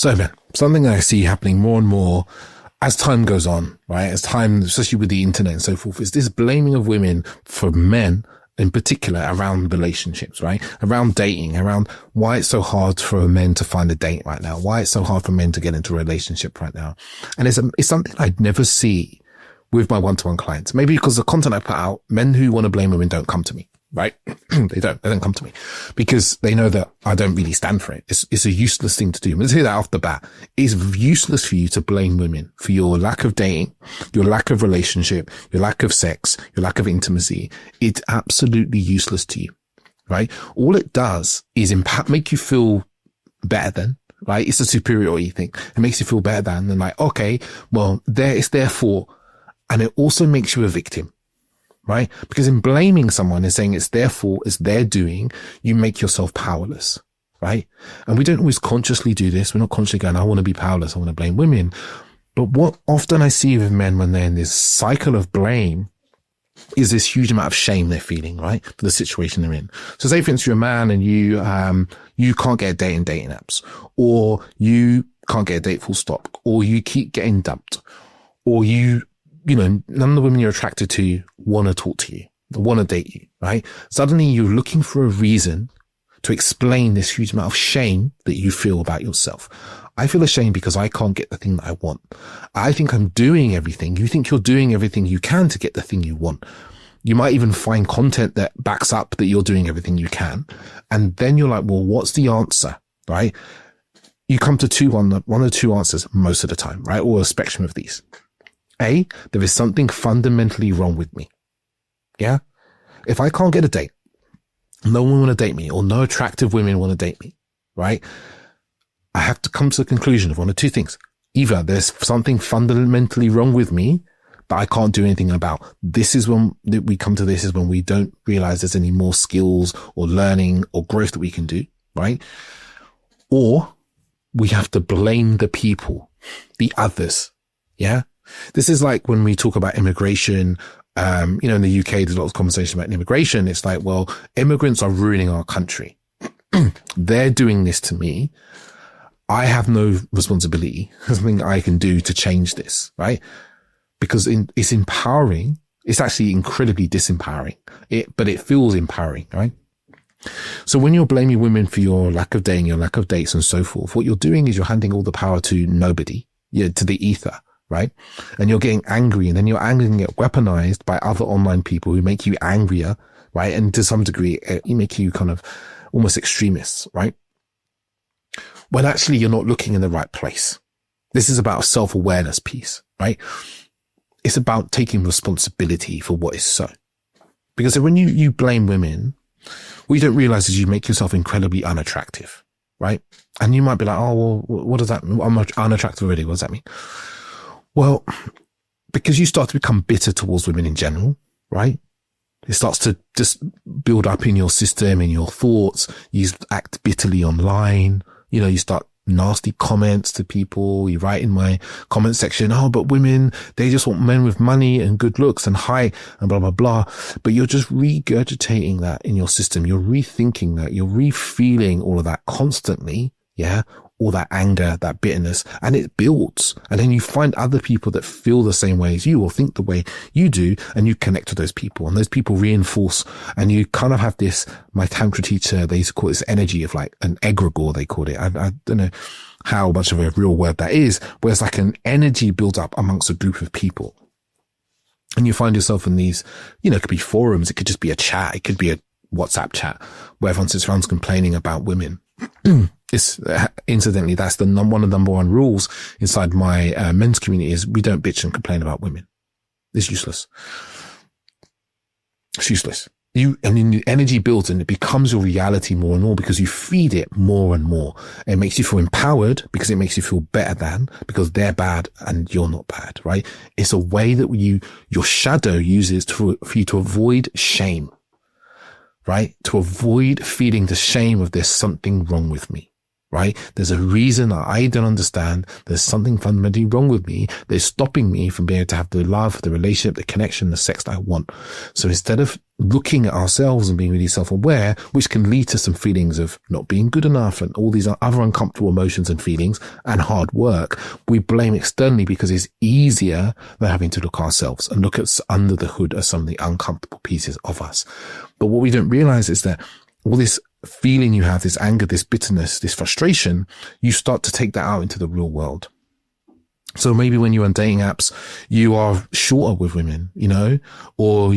So man, something that I see happening more and more as time goes on, right? As time, especially with the internet and so forth, is this blaming of women for men in particular around relationships, right? Around dating, around why it's so hard for men to find a date right now, why it's so hard for men to get into a relationship right now. And it's something I'd never see with my one-to-one clients. Maybe because the content I put out, men who want to blame women don't come to me, right? They don't come to me because they know that I don't really stand for it. It's a useless thing to do. Let's hear that off the bat. It's useless for you to blame women for your lack of dating, your lack of relationship, your lack of sex, your lack of intimacy. It's absolutely useless to you, right? All it does is make you feel better than, right? It's a superiority thing. It makes you feel better than, and like, okay, well, it's therefore, and it also makes you a victim. Right? Because in blaming someone and saying it's their fault, it's their doing, you make yourself powerless, right? And we don't always consciously do this. We're not consciously going, I want to be powerless. I want to blame women. But what often I see with men when they're in this cycle of blame is this huge amount of shame they're feeling, right? For the situation they're in. So say, for instance, you're a man and you can't get a date in dating apps, or you can't get a date full stop, or you keep getting dumped, or none of the women you're attracted to want to talk to you, want to date you, right? Suddenly you're looking for a reason to explain this huge amount of shame that you feel about yourself. I feel ashamed because I can't get the thing that I want. I think I'm doing everything. You think you're doing everything you can to get the thing you want. You might even find content that backs up that you're doing everything you can. And then you're like, well, what's the answer, right? You come to one of two answers most of the time, right? Or a spectrum of these. A, there is something fundamentally wrong with me. Yeah? If I can't get a date, no one want to date me, or no attractive women want to date me, right? I have to come to the conclusion of one of two things. Either there's something fundamentally wrong with me that I can't do anything about. This is when we come to this is when we don't realize there's any more skills or learning or growth that we can do, right? Or we have to blame the people, the others. Yeah? This is like when we talk about immigration, in the UK, there's a lot of conversation about immigration. It's like, well, immigrants are ruining our country. They're doing this to me. I have no responsibility. There's nothing I can do to change this, right? Because it's empowering. It's actually incredibly disempowering. But it feels empowering, right? So when you're blaming women for your lack of dating, your lack of dates and so forth, what you're doing is you're handing all the power to nobody, to the ether. Right? And you're getting angry, and then your anger can get weaponized by other online people who make you angrier, right? And to some degree, you make you kind of almost extremists, right? When actually you're not looking in the right place. This is about a self-awareness piece, right? It's about taking responsibility for what is so. Because when you blame women, what you don't realize is you make yourself incredibly unattractive, right? And you might be like, oh, well, what does that mean? I'm unattractive already. What does that mean? Well, because you start to become bitter towards women in general, right? It starts to just build up in your system, in your thoughts. You act bitterly online. You start nasty comments to people. You write in my comment section, oh, but women, they just want men with money and good looks and height and blah, blah, blah. But you're just regurgitating that in your system. You're rethinking that. You're re-feeling all of that constantly. Yeah. All that anger, that bitterness, and it builds. And then you find other people that feel the same way as you or think the way you do, and you connect to those people, and those people reinforce, and you kind of have this, my tantra teacher, they used to call this energy of like an egregore, they called it. I don't know how much of a real word that is, where it's like an energy builds up amongst a group of people. And you find yourself in these, it could be forums, it could just be a chat, it could be a WhatsApp chat, where everyone sits around complaining about women. Incidentally, that's one of the number one rules inside my men's community is we don't bitch and complain about women. It's useless. It's useless. The energy builds and it becomes your reality more and more because you feed it more and more. It makes you feel empowered because it makes you feel better than, because they're bad and you're not bad, right? It's a way that your shadow uses for you to avoid shame, right? To avoid feeling the shame of there's something wrong with me. right? There's a reason that I don't understand. There's something fundamentally wrong with me. They're stopping me from being able to have the love, the relationship, the connection, the sex that I want. So instead of looking at ourselves and being really self-aware, which can lead to some feelings of not being good enough and all these other uncomfortable emotions and feelings and hard work, we blame externally because it's easier than having to look ourselves and look at under the hood at some of the uncomfortable pieces of us. But what we don't realize is that all this feeling you have, this anger, this bitterness, this frustration, you start to take that out into the real world. So maybe when you're on dating apps, you are shorter with women, or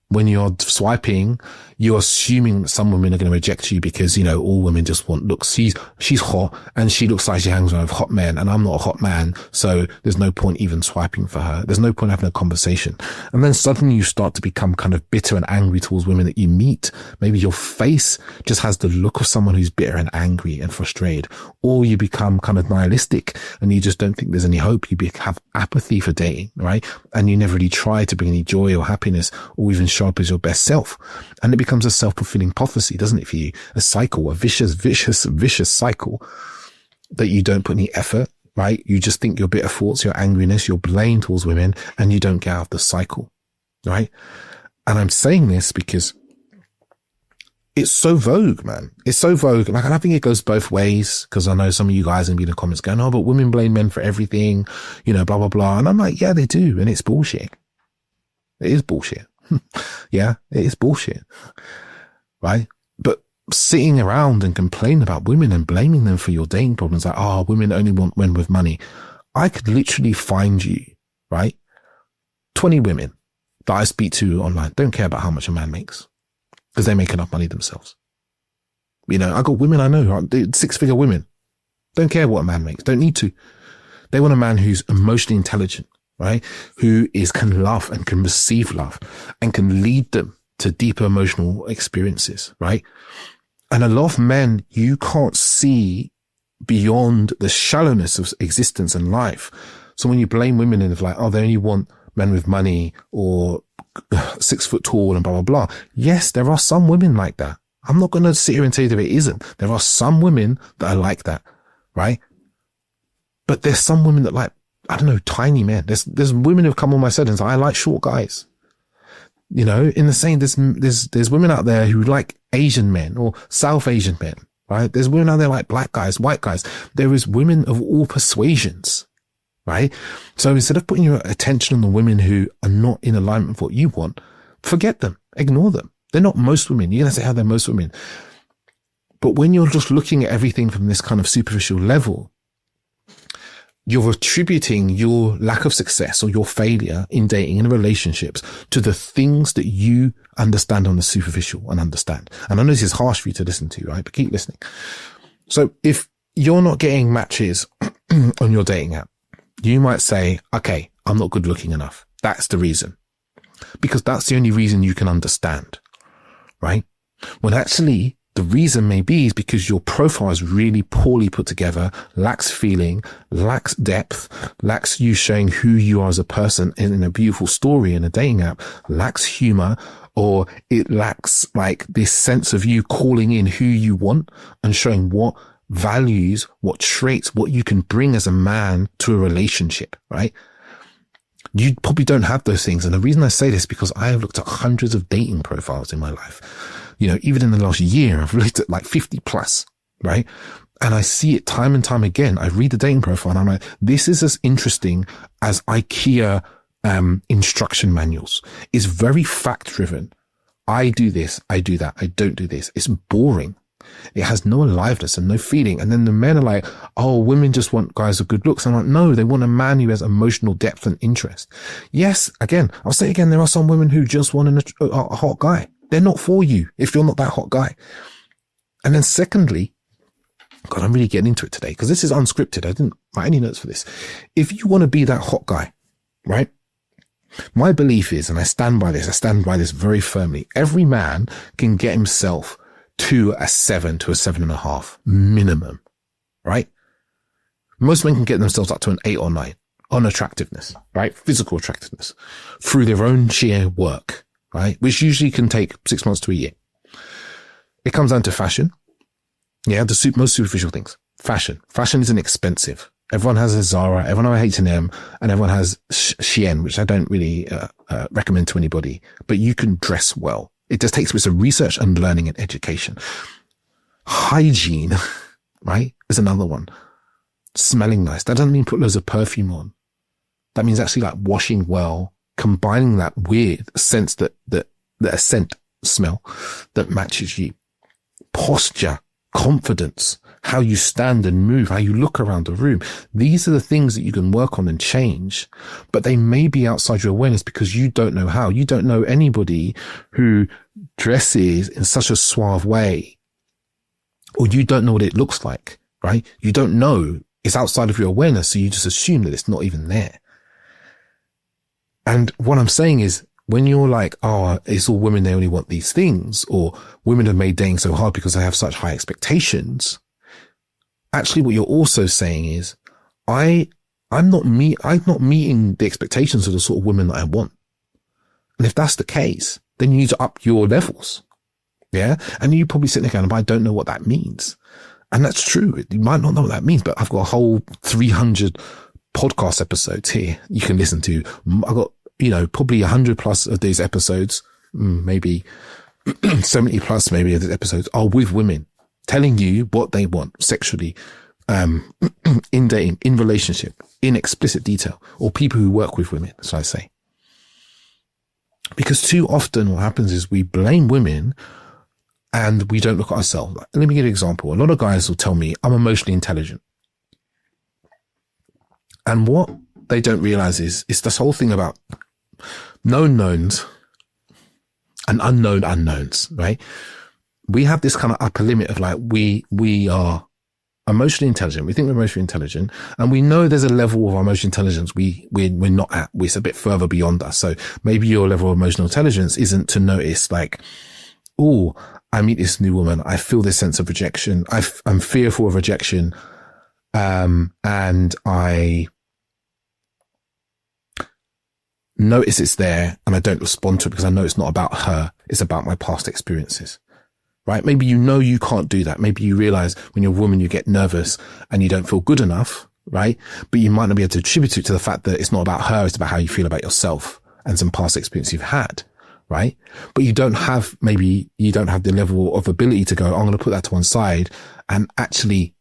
when you're swiping, you're assuming that some women are going to reject you because, all women just want looks. She's hot and she looks like she hangs around with hot men and I'm not a hot man. So there's no point even swiping for her. There's no point having a conversation. And then suddenly you start to become kind of bitter and angry towards women that you meet. Maybe your face just has the look of someone who's bitter and angry and frustrated, or you become kind of nihilistic and you just don't think there's any hope. You have apathy for dating, right? And you never really try to bring any joy or happiness or even show up as your best self. And it becomes a self-fulfilling prophecy, doesn't it, for you? A cycle, a vicious cycle that you don't put any effort, right? You just think your bitter thoughts, your angriness, your blame towards women, and you don't get out of the cycle, right? And I'm saying this because it's so vogue, man. It's so vogue. Like, and I think it goes both ways, because I know some of you guys will be in the comments going, oh, but women blame men for everything, blah, blah, blah. And I'm like, yeah, they do. And it's bullshit. It is bullshit. Yeah, it is bullshit, right? But sitting around and complaining about women and blaming them for your dating problems, like, oh, women only want men with money. I could literally find you, right? 20 women that I speak to online don't care about how much a man makes because they make enough money themselves. I got women I know, 6-figure women, don't care what a man makes, don't need to. They want a man who's emotionally intelligent, right? Who can love and can receive love and can lead them to deeper emotional experiences, right? And a lot of men, you can't see beyond the shallowness of existence and life. So when you blame women and like, oh, they only want men with money or 6 foot tall and blah, blah, blah. Yes, there are some women like that. I'm not going to sit here and tell you that it isn't. There are some women that are like that, right? But there's some women that like, I don't know, tiny men. There's women who've come on my settings. I like short guys. In the same, there's women out there who like Asian men or South Asian men, right? There's women out there like black guys, white guys. There is women of all persuasions, right? So instead of putting your attention on the women who are not in alignment with what you want, forget them, ignore them. They're not most women. You're going to say how they're most women. But when you're just looking at everything from this kind of superficial level, you're attributing your lack of success or your failure in dating and relationships to the things that you understand on the superficial and understand. And I know this is harsh for you to listen to, right? But keep listening. So if you're not getting matches on your dating app, you might say, okay, I'm not good looking enough. That's the reason. Because that's the only reason you can understand, right? When actually the reason may be is because your profile is really poorly put together, lacks feeling, lacks depth, lacks you showing who you are as a person in a beautiful story in a dating app, lacks humor, or it lacks like this sense of you calling in who you want and showing what values, what traits, what you can bring as a man to a relationship, right? You probably don't have those things. And the reason I say this is because I have looked at hundreds of dating profiles in my life. Even in the last year, I've looked at like 50 plus, right? And I see it time and time again. I read the dating profile and I'm like, this is as interesting as IKEA instruction manuals. It's very fact driven. I do this, I do that, I don't do this. It's boring. It has no aliveness and no feeling. And then the men are like, oh, women just want guys with good looks. I'm like, no, they want a man who has emotional depth and interest. Yes, again, I'll say again, there are some women who just want a hot guy. They're not for you if you're not that hot guy. And then secondly, God, I'm really getting into it today because this is unscripted. I didn't write any notes for this. If you want to be that hot guy, right? My belief is, and I stand by this very firmly, every man can get himself to a 7 to a 7.5 minimum, right? Most men can get themselves up to an 8 or 9 on attractiveness, right? Physical attractiveness through their own sheer work, right? Which usually can take 6 months to a year. It comes down to fashion. Yeah, the most superficial things. Fashion. Fashion isn't expensive. Everyone has a Zara, everyone has H&M, and everyone has Shein, which I don't really recommend to anybody, but you can dress well. It just takes some research and learning and education. Hygiene, right, is another one. Smelling nice. That doesn't mean put loads of perfume on. That means actually like washing well, combining that with a sense that a scent smell that matches you. Posture, confidence, how you stand and move, how you look around the room. These are the things that you can work on and change, but they may be outside your awareness because you don't know how. You don't know anybody who dresses in such a suave way, or you don't know what it looks like, right? You don't know. It's outside of your awareness, so you just assume that it's not even there. And what I'm saying is, when you're like, oh, it's all women, they only want these things, or women have made dating so hard because they have such high expectations. Actually, what you're also saying is, I'm not meeting the expectations of the sort of women that I want. And if that's the case, then you need to up your levels. Yeah. And you probably sit there going, but I don't know what that means. And that's true. You might not know what that means, but I've got a whole 300 podcast episodes here you can listen to. I've got, probably 100 plus of these episodes, maybe 70 plus maybe of these episodes are with women telling you what they want sexually, in dating, in relationship, in explicit detail, or people who work with women, as I say. Because too often what happens is we blame women and we don't look at ourselves. Let me give you an example. A lot of guys will tell me I'm emotionally intelligent. And what they don't realize is it's this whole thing about known knowns and unknown unknowns, right? We have this kind of upper limit of like, we are emotionally intelligent. We think we're emotionally intelligent, and we know there's a level of emotional intelligence we're not at. It's a bit further beyond us. So maybe your level of emotional intelligence isn't to notice like, oh, I meet this new woman. I feel this sense of rejection. I'm fearful of rejection. And I notice it's there and I don't respond to it because I know it's not about her. It's about my past experiences, right? Maybe you can't do that. Maybe you realize when you're a woman, you get nervous and you don't feel good enough, right? But you might not be able to attribute it to the fact that it's not about her. It's about how you feel about yourself and some past experience you've had, right? But you don't have the level of ability to go, I'm going to put that to one side and actually,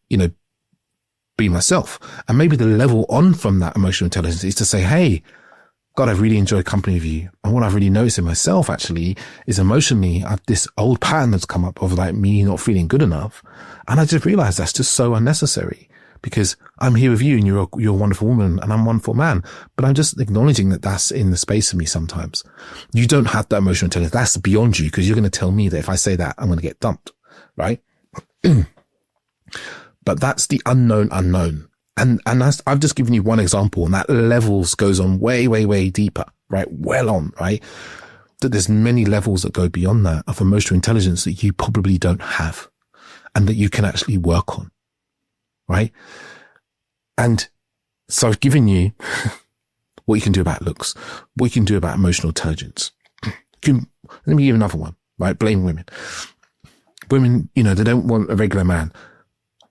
be myself. And maybe the level on from that emotional intelligence is to say, hey, God, I've really enjoyed company with you. And what I've really noticed in myself actually is emotionally, this old pattern that's come up of like me not feeling good enough. And I just realized that's just so unnecessary because I'm here with you and you're a wonderful woman and I'm a wonderful man. But I'm just acknowledging that that's in the space of me sometimes. You don't have that emotional intelligence. That's beyond you because you're going to tell me that if I say that, I'm going to get dumped, right? But that's the unknown unknown. And I've just given you one example, and that levels goes on way, way, way deeper, right? Well on, right? That there's many levels that go beyond that of emotional intelligence that you probably don't have and that you can actually work on, right? And so I've given you what you can do about looks, what you can do about emotional intelligence. Let me give another one, right? Blame women. Women, they don't want a regular man.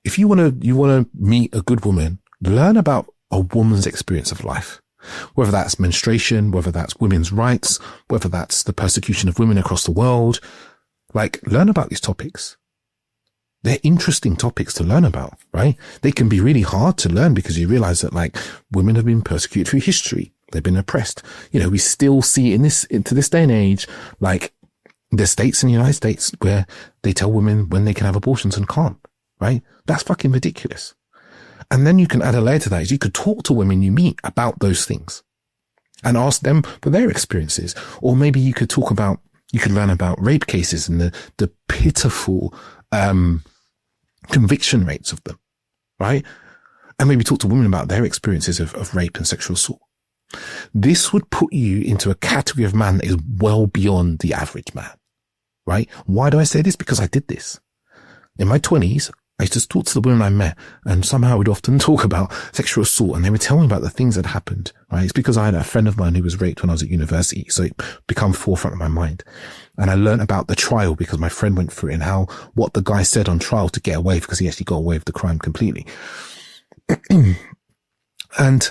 If you want to meet a good woman, learn about a woman's experience of life, whether that's menstruation, whether that's women's rights, whether that's the persecution of women across the world. Like, learn about these topics. They're interesting topics to learn about, right? They can be really hard to learn because you realize that like women have been persecuted through history. They've been oppressed. We still see to this day and age, like there's states in the United States where they tell women when they can have abortions and can't. Right? That's fucking ridiculous. And then you can add a layer to that is you could talk to women you meet about those things and ask them for their experiences. Or maybe you could learn about rape cases and the pitiful, conviction rates of them. Right? And maybe talk to women about their experiences of rape and sexual assault. This would put you into a category of man that is well beyond the average man. Right? Why do I say this? Because I did this. In my 20s, I used to talk to the women I met, and somehow we'd often talk about sexual assault, and they would tell me about the things that happened, right? It's because I had a friend of mine who was raped when I was at university, so it became forefront of my mind. And I learned about the trial because my friend went through it, and what the guy said on trial to get away, because he actually got away with the crime completely. And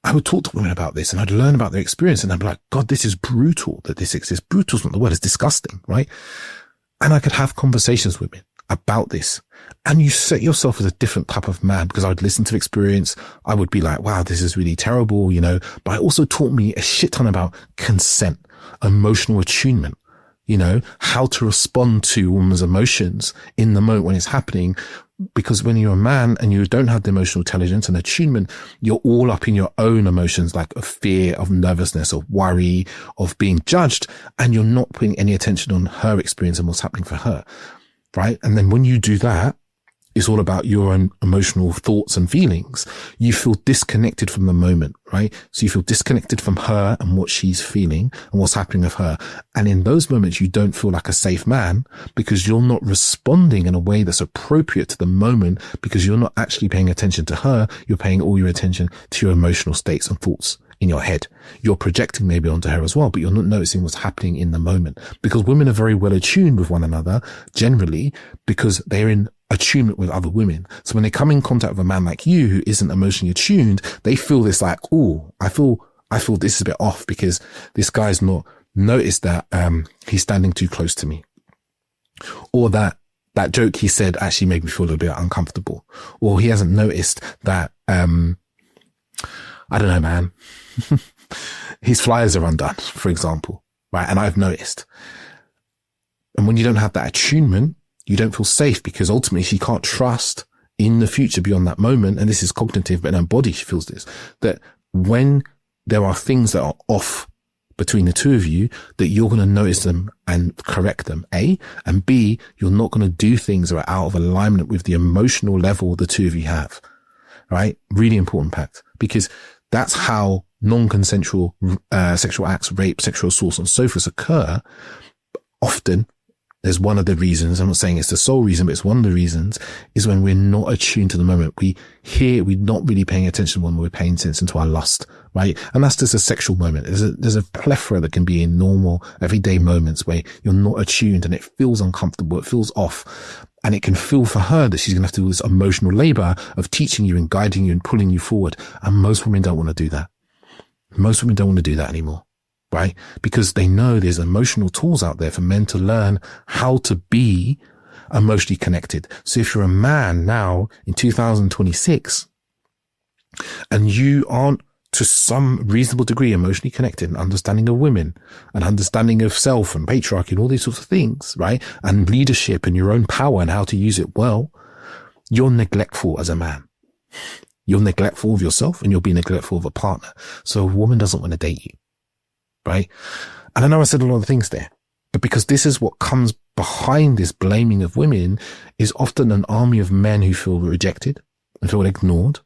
I would talk to women about this, and I'd learn about their experience, and I'd be like, God, this is brutal that this exists. Brutal is not the word, it's disgusting, right? And I could have conversations with women about this. And you set yourself as a different type of man, because I would listen to experience. I would be like, wow, this is really terrible, but it also taught me a shit ton about consent, emotional attunement, how to respond to a woman's emotions in the moment when it's happening. Because when you're a man and you don't have the emotional intelligence and attunement, you're all up in your own emotions, like of fear, of nervousness, of worry, of being judged. And you're not putting any attention on her experience and what's happening for her. Right. And then when you do that, it's all about your own emotional thoughts and feelings. You feel disconnected from the moment, right? So you feel disconnected from her and what she's feeling and what's happening with her. And in those moments, you don't feel like a safe man because you're not responding in a way that's appropriate to the moment, because you're not actually paying attention to her. You're paying all your attention to your emotional states and thoughts in your head. You're projecting maybe onto her as well, but you're not noticing what's happening in the moment, because women are very well attuned with one another generally, because they're in attunement with other women. So when they come in contact with a man like you who isn't emotionally attuned, they feel this like, oh, I feel this is a bit off because this guy's not noticed that he's standing too close to me, or that joke he said actually made me feel a little bit uncomfortable, or he hasn't noticed that I don't know, man, his flyers are undone, for example, right? And I've noticed. And when you don't have that attunement, you don't feel safe, because ultimately she can't trust in the future beyond that moment. And this is cognitive, but in her body, she feels this, that when there are things that are off between the two of you, that you're going to notice them and correct them, A, and B, you're not going to do things that are out of alignment with the emotional level the two of you have, right? Really important fact, because that's how non-consensual sexual acts, rape, sexual assaults, and so forth occur. Often, there's one of the reasons, I'm not saying it's the sole reason, but it's one of the reasons, is when we're not attuned to the moment. We're not really paying attention when we're paying attention to our lust, right? And that's just a sexual moment. There's a plethora that can be in normal, everyday moments where you're not attuned and it feels uncomfortable, it feels off. And it can feel for her that she's going to have to do this emotional labor of teaching you and guiding you and pulling you forward. And most women don't want to do that. Most women don't want to do that anymore, right? Because they know there's emotional tools out there for men to learn how to be emotionally connected. So if you're a man now in 2026 and you aren't to some reasonable degree emotionally connected and understanding of women and understanding of self and patriarchy and all these sorts of things, right? And leadership and your own power and how to use it well, you're neglectful as a man. You're neglectful of yourself and you'll be neglectful of a partner. So a woman doesn't want to date you, right? And I know I said a lot of things there, but because this is what comes behind this blaming of women, is often an army of men who feel rejected and feel ignored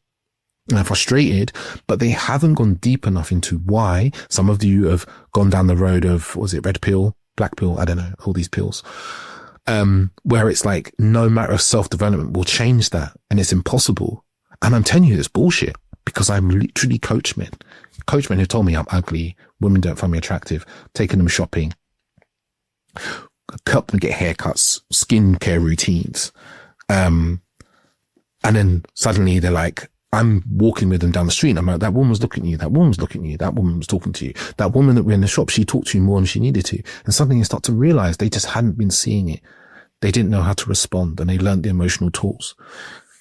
and are frustrated, but they haven't gone deep enough into why. Some of you have gone down the road of, was it red pill, black pill? I don't know, all these pills, where it's like no matter of self-development will change that. And it's impossible. And I'm telling you, it's bullshit, because I'm literally coach men who told me I'm ugly, women don't find me attractive, taking them shopping, help them get haircuts, skincare routines. And then suddenly they're like, I'm walking with them down the street and I'm like, that woman was looking at you, that woman was looking at you, that woman was talking to you, that woman that we're in the shop, she talked to you more than she needed to. And suddenly you start to realize they just hadn't been seeing it. They didn't know how to respond, and they learned the emotional tools.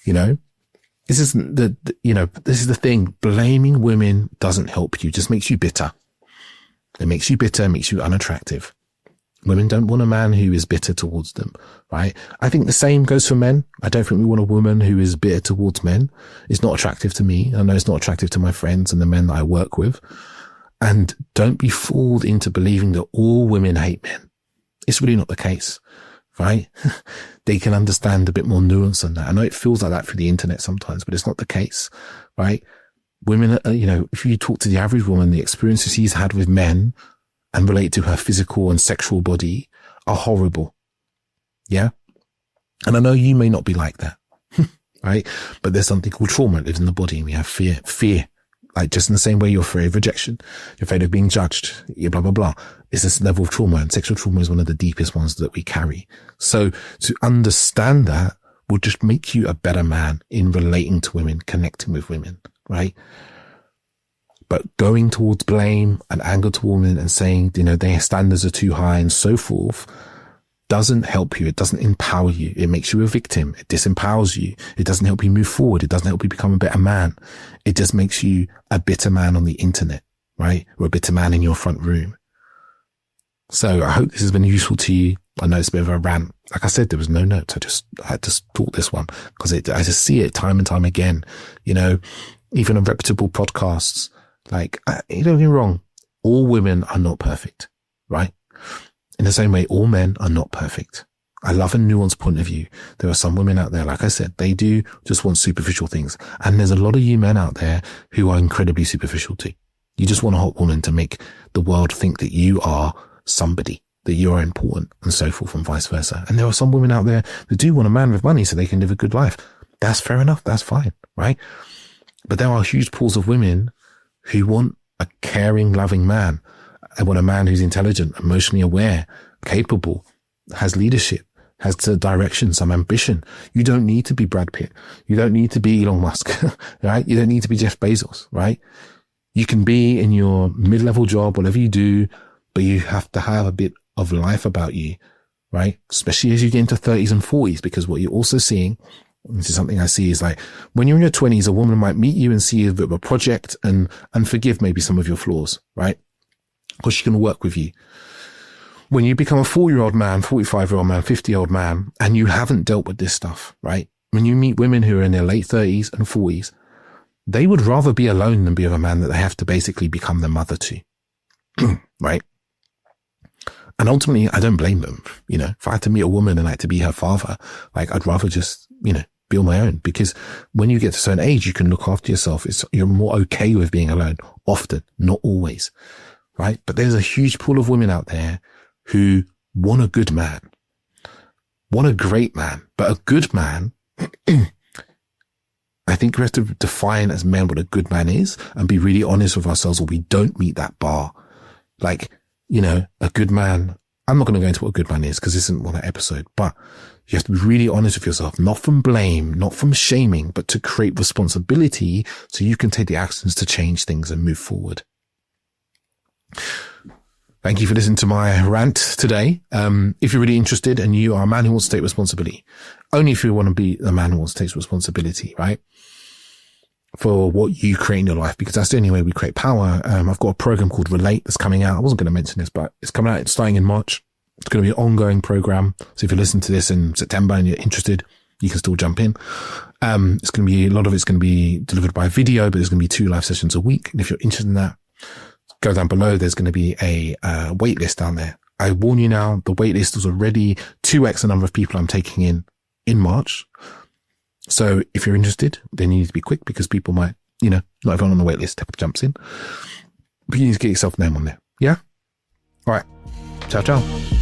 This isn't this is the thing. Blaming women doesn't help you, just makes you bitter. It makes you bitter, makes you unattractive. Women don't want a man who is bitter towards them, right? I think the same goes for men. I don't think we want a woman who is bitter towards men. It's not attractive to me. I know it's not attractive to my friends and the men that I work with. And don't be fooled into believing that all women hate men. It's really not the case, right? They can understand a bit more nuance than that. I know it feels like that through the internet sometimes, but it's not the case, right? Women, if you talk to the average woman, the experiences she's had with men and relate to her physical and sexual body are horrible. Yeah. And I know you may not be like that, right? But there's something called trauma. It lives in the body, and we have fear. Like just in the same way you're afraid of rejection, you're afraid of being judged, you blah, blah, blah. It's this level of trauma, and sexual trauma is one of the deepest ones that we carry. So to understand that will just make you a better man in relating to women, connecting with women, right? But going towards blame and anger to women and saying, their standards are too high and so forth doesn't help you. It doesn't empower you. It makes you a victim. It disempowers you. It doesn't help you move forward. It doesn't help you become a better man. It just makes you a bitter man on the internet, right? Or a bitter man in your front room. So I hope this has been useful to you. I know it's a bit of a rant. Like I said, there was no notes. I had to talk this one because I just see it time and time again. Even on reputable podcasts, like, don't get me wrong. All women are not perfect, right? In the same way, all men are not perfect. I love a nuanced point of view. There are some women out there, like I said, they do just want superficial things. And there's a lot of you men out there who are incredibly superficial too. You just want a hot woman to make the world think that you are somebody, that you are important, and so forth, and vice versa. And there are some women out there that do want a man with money so they can live a good life. That's fair enough. That's fine, right? But there are huge pools of women who want a caring, loving man. I want a man who's intelligent, emotionally aware, capable, has leadership, has the direction, some ambition. You don't need to be Brad Pitt. You don't need to be Elon Musk, right? You don't need to be Jeff Bezos, right? You can be in your mid-level job, whatever you do, but you have to have a bit of life about you, right? Especially as you get into 30s and 40s, because what you're also seeing, this is something I see, is like when you're in your 20s, a woman might meet you and see you a bit of a project and forgive maybe some of your flaws, right? Because she can work with you. When you become a 40-year-old man, 45-year-old man, 50-year-old man, and you haven't dealt with this stuff, right? When you meet women who are in their late 30s and 40s, they would rather be alone than be with a man that they have to basically become their mother to, right? And ultimately, I don't blame them. If I had to meet a woman and I had to be her father, like I'd rather just, be on my own, because when you get to a certain age, you can look after yourself. You're more okay with being alone, often, not always. Right? But there's a huge pool of women out there who want a good man, want a great man, but a good man. I think we have to define as men what a good man is and be really honest with ourselves, or we don't meet that bar. Like, a good man. I'm not going to go into what a good man is because this isn't that episode, but you have to be really honest with yourself, not from blame, not from shaming, but to create responsibility so you can take the actions to change things and move forward. Thank you for listening to my rant today. If you're really interested and you are a man who wants to take responsibility, only if you want to be a man who wants to take responsibility, right? For what you create in your life, because that's the only way we create power. I've got a program called Relate that's coming out. I wasn't going to mention this, but it's coming out. It's starting in March. It's going to be an ongoing program. So if you're listening to this in September and you're interested, you can still jump in. It's going to be, a lot of it's going to be delivered by video, but there's going to be 2 live sessions a week. And if you're interested in that, go down below. There's going to be a wait list down there. I warn you now, the wait list is already 2x the number of people I'm taking in March. So if you're interested, then you need to be quick, because people might, not everyone on the wait list jumps in, but you need to get yourself a name on there. Yeah. All right. Ciao, ciao.